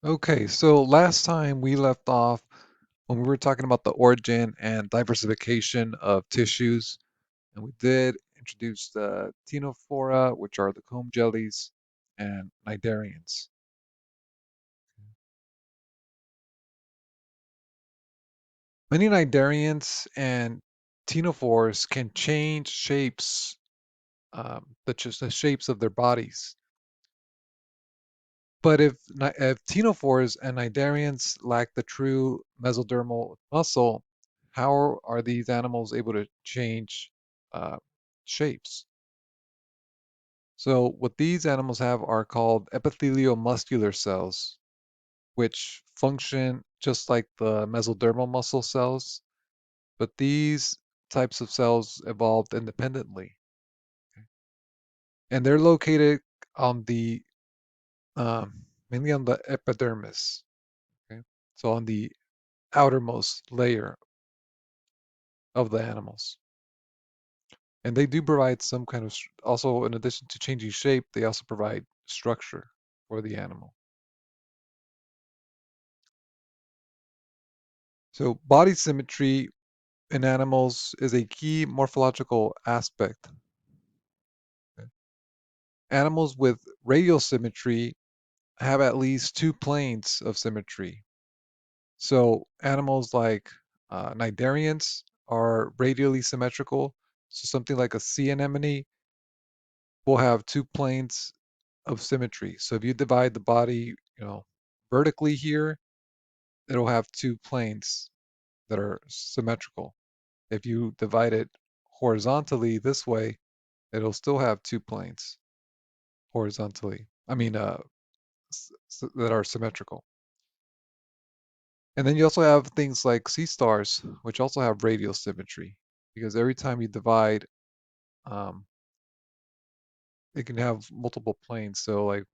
Okay, so last time we left off when we were talking about the origin and diversification of tissues, and we did introduce the Ctenophora, which are the comb jellies, and cnidarians. Many cnidarians and ctenophores can change shapes, just the shapes of their bodies. But if ctenophores and cnidarians lack the true mesodermal muscle, how are these animals able to change uh, shapes? So what these animals have are called epithelial muscular cells, which function just like the mesodermal muscle cells, but these types of cells evolved independently, and they're located on the mainly on the epidermis. Okay, so on the outermost layer of the animals. And they do provide some kind of, also in addition to changing shape, they also provide structure for the animal. So body symmetry in animals is a key morphological aspect. Okay. Animals with radial symmetry have at least two planes of symmetry. So animals like cnidarians are radially symmetrical. So something like a sea anemone will have two planes of symmetry. So if you divide the body, vertically here, it'll have two planes that are symmetrical. If you divide it horizontally this way, it'll still have two planes horizontally. I mean, that are symmetrical. And then you also have things like sea stars, which also have radial symmetry, because every time you divide, um, it can have multiple planes. So like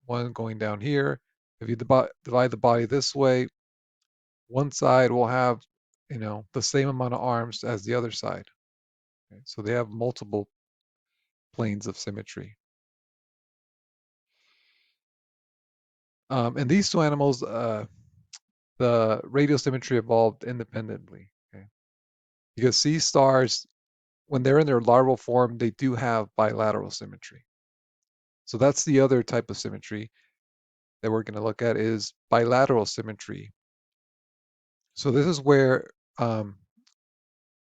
one going down here, if you divide the body this way, one side will have, the same amount of arms as the other side. Okay? So they have multiple planes of symmetry. And these two animals, the radial symmetry evolved independently. Okay? Because sea stars, when they're in their larval form, they do have bilateral symmetry. So that's the other type of symmetry that we're going to look at is bilateral symmetry. So um,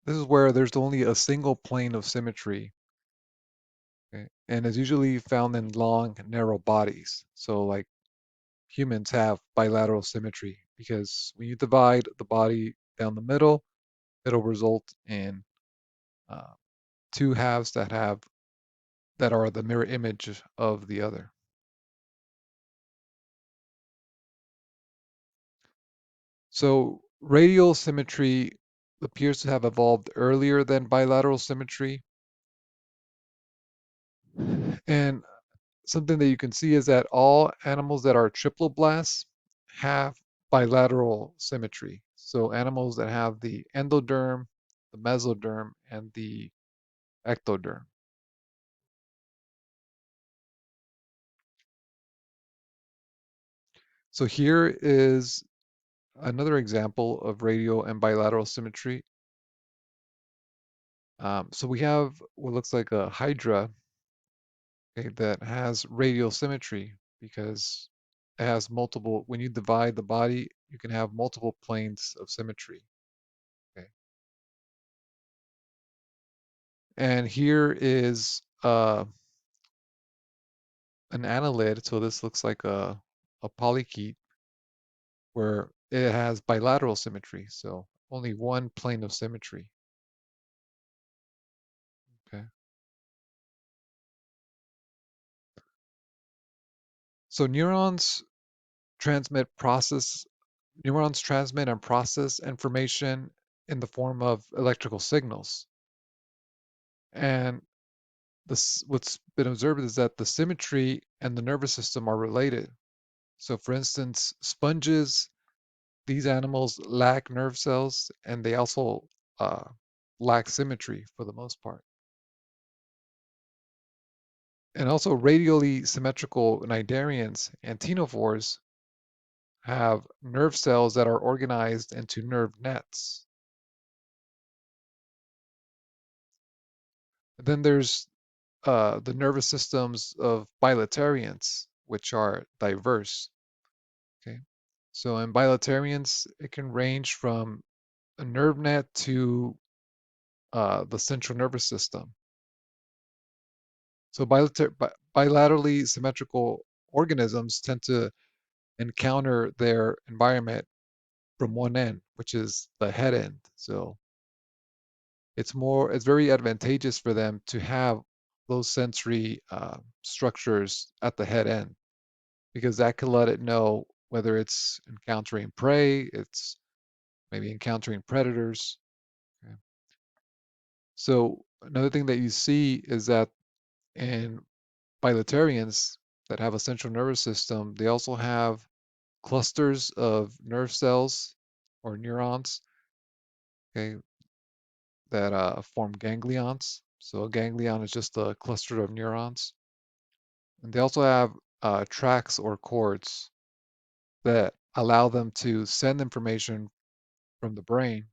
this is where there's only a single plane of symmetry. Okay? And is usually found in long, narrow bodies. So, like humans have bilateral symmetry because when you divide the body down the middle, it'll result in uh, two halves that are the mirror image of the other. So, radial symmetry appears to have evolved earlier than bilateral symmetry. And something that you can see is that all animals that are triploblasts have bilateral symmetry. So animals that have the endoderm, the mesoderm, and the ectoderm. So here is another example of radial and bilateral symmetry. So we have what looks like a hydra, okay, that has radial symmetry because it has multiple, when you divide the body, you can have multiple planes of symmetry. Okay. And here is an annelid, so this looks like a polychaete where it has bilateral symmetry, so only one plane of symmetry. Okay. So neurons transmit and process information in the form of electrical signals. And what's been observed is that the symmetry and the nervous system are related. So for instance, sponges, these animals lack nerve cells and they also uh, lack symmetry for the most part. And also radially symmetrical cnidarians and ctenophores have nerve cells that are organized into nerve nets. Then there's the nervous systems of bilaterians, which are diverse. Okay, so in bilaterians, it can range from a nerve net to the central nervous system. So bilaterally symmetrical organisms tend to encounter their environment from one end, which is the head end. So it's very advantageous for them to have those sensory structures at the head end because that can let it know whether it's encountering prey, it's maybe encountering predators. Okay. So another thing that you see is that in bilaterians that have a central nervous system, they also have clusters of nerve cells or neurons, okay, that form ganglions. So a ganglion is just a cluster of neurons. And they also have tracks or cords that allow them to send information from the brain,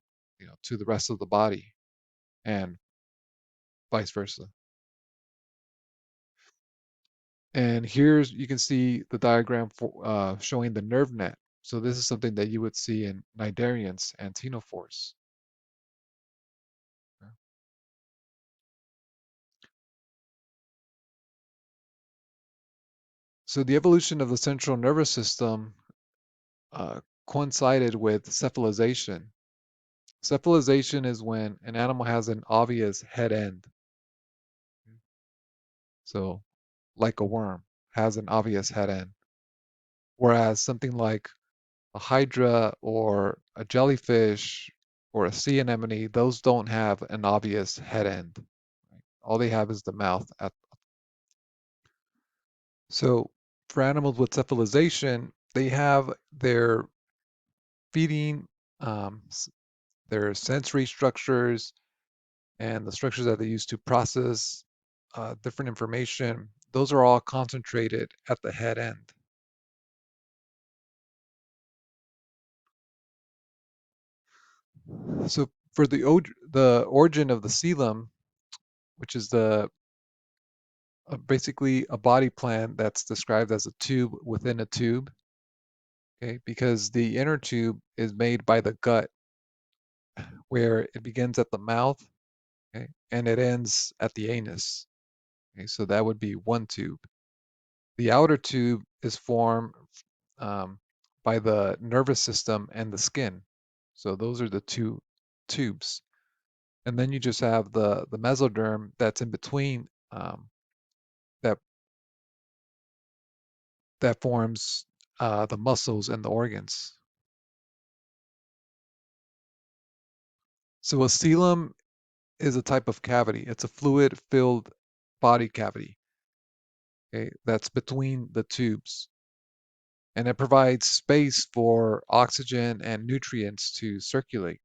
to the rest of the body, and vice versa. And here's you can see the diagram for showing the nerve net. So this is something that you would see in cnidarians and ctenophores. So the evolution of the central nervous system coincided with cephalization. Cephalization is when an animal has an obvious head end. So, like a worm has an obvious head end. Whereas something like a hydra or a jellyfish or a sea anemone, those don't have an obvious head end. All they have is the mouth. So, for animals with cephalization, they have their feeding, um, their sensory structures, and the structures that they use to process different information, those are all concentrated at the head end. So for the origin of the coelom, which is the basically a body plan that's described as a tube within a tube, okay, because the inner tube is made by the gut, where it begins at the mouth, okay, and it ends at the anus. Okay, so that would be one tube. The outer tube is formed um, by the nervous system and the skin. So those are the two tubes. And then you just have the mesoderm that's in between that that forms the muscles and the organs. So a coelom is a type of cavity. It's a fluid-filled body cavity, okay, that's between the tubes. And it provides space for oxygen and nutrients to circulate.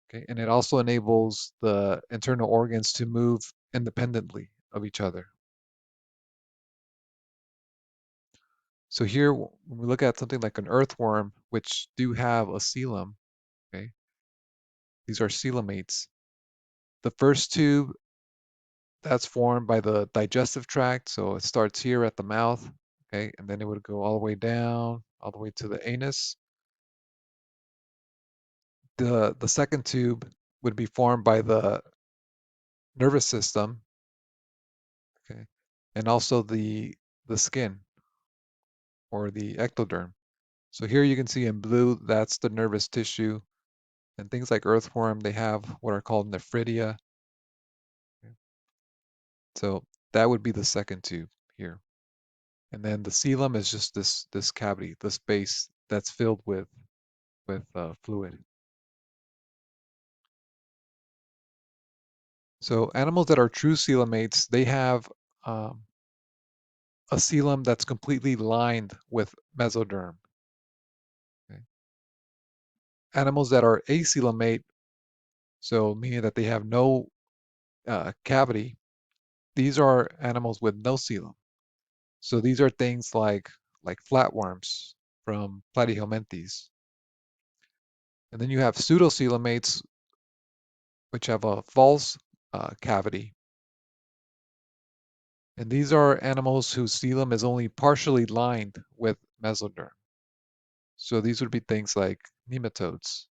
Okay, and it also enables the internal organs to move independently of each other. So here, when we look at something like an earthworm, which do have a coelom, okay, these are coelomates. The first tube, that's formed by the digestive tract, so it starts here at the mouth, okay, and then it would go all the way down, all the way to the anus. The second tube would be formed by the nervous system, okay, and also the skin or the ectoderm. So here you can see in blue, that's the nervous tissue. And things like earthworm, they have what are called nephridia. So that would be the second tube here. And then the coelom is just this cavity, the space that's filled with fluid. So animals that are true coelomates, they have um, a coelom that's completely lined with mesoderm. Okay. Animals that are acoelomate, so meaning that they have no cavity, these are animals with no coelom. So these are things like flatworms, from Platyhelminthes. And then you have pseudocoelomates, which have a false cavity. And these are animals whose coelom is only partially lined with mesoderm. So these would be things like nematodes.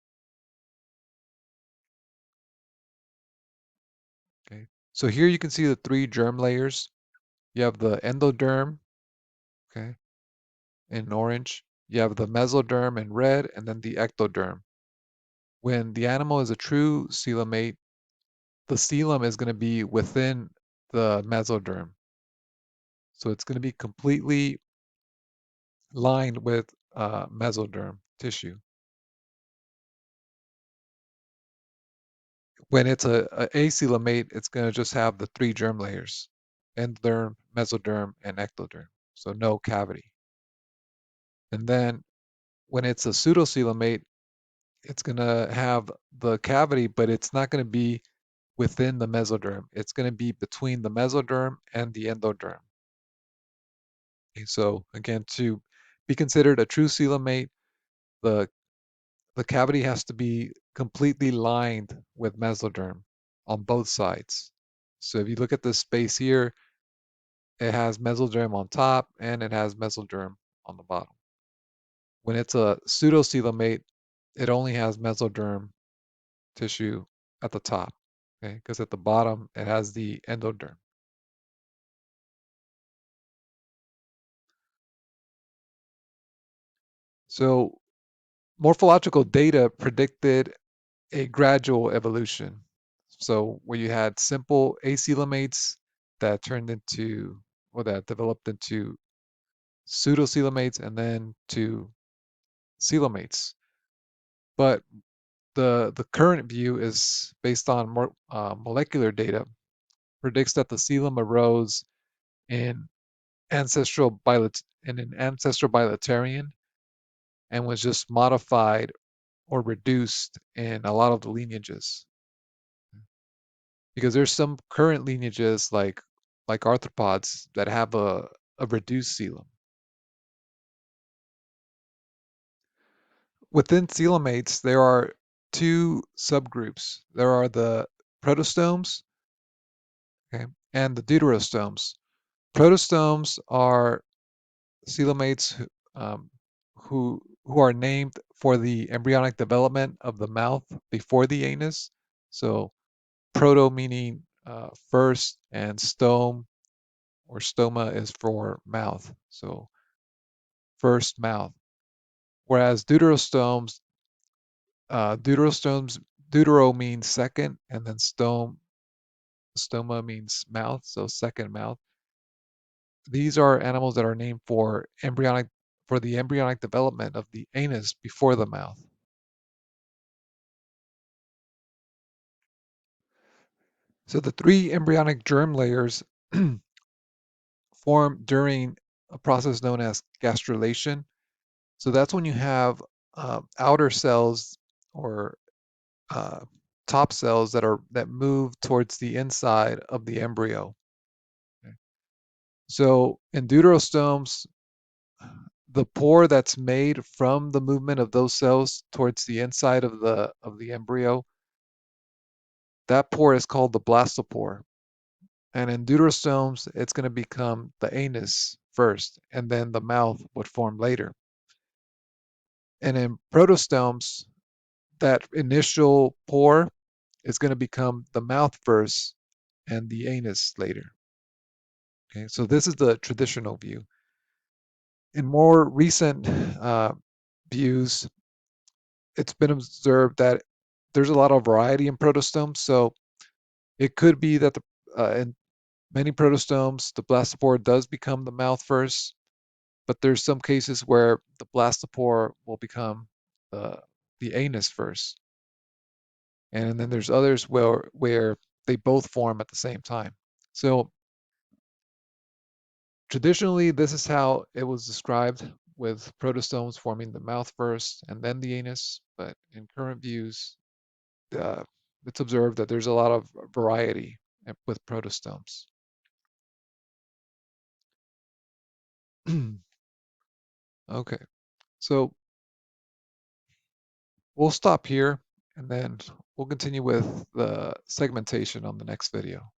Okay. So here you can see the three germ layers. You have the endoderm, okay, in orange. You have the mesoderm in red, and then the ectoderm. When the animal is a true coelomate, the coelom is going to be within the mesoderm. So it's going to be completely lined with mesoderm tissue. When it's a acoelomate, it's going to just have the three germ layers, endoderm, mesoderm, and ectoderm. So no cavity. And then when it's a pseudocoelomate, it's going to have the cavity, but it's not going to be within the mesoderm. It's going to be between the mesoderm and the endoderm. Okay, so again, to be considered a true coelomate, the the cavity has to be completely lined with mesoderm on both sides. So if you look at this space here, it has mesoderm on top and it has mesoderm on the bottom. When it's a pseudocoelomate, it only has mesoderm tissue at the top, okay? Because at the bottom it has the endoderm. So morphological data predicted a gradual evolution. So where you had simple acoelomates that turned into, or that developed into pseudocoelomates and then to coelomates. But the current view is based on more molecular data, predicts that the coelom arose in in an ancestral bilaterian and was just modified or reduced in a lot of the lineages. Because there's some current lineages like arthropods that have a reduced coelom. Within coelomates, there are two subgroups. There are the protostomes, okay, and the deuterostomes. Protostomes are coelomates who are named for the embryonic development of the mouth before the anus. So proto meaning first, and stome or stoma is for mouth. So first mouth. Whereas deuterostomes, deutero means second, and then stoma means mouth, so second mouth. These are animals that are named for the embryonic development of the anus before the mouth. So the three embryonic germ layers form during a process known as gastrulation. So that's when you have outer cells or uh, top cells that move towards the inside of the embryo. Okay. So in deuterostomes, the pore that's made from the movement of those cells towards the inside of the embryo, that pore is called the blastopore. And in deuterostomes, it's going to become the anus first, and then the mouth would form later. And in protostomes, that initial pore is going to become the mouth first and the anus later. Okay, so this is the traditional view. In more recent views, it's been observed that there's a lot of variety in protostomes. So it could be that in many protostomes, the blastopore does become the mouth first, but there's some cases where the blastopore will become the the anus first, and then there's others where they both form at the same time. So traditionally, this is how it was described, with protostomes forming the mouth first and then the anus. But in current views, uh, it's observed that there's a lot of variety with protostomes. Okay, So we'll stop here and then we'll continue with the segmentation on the next video.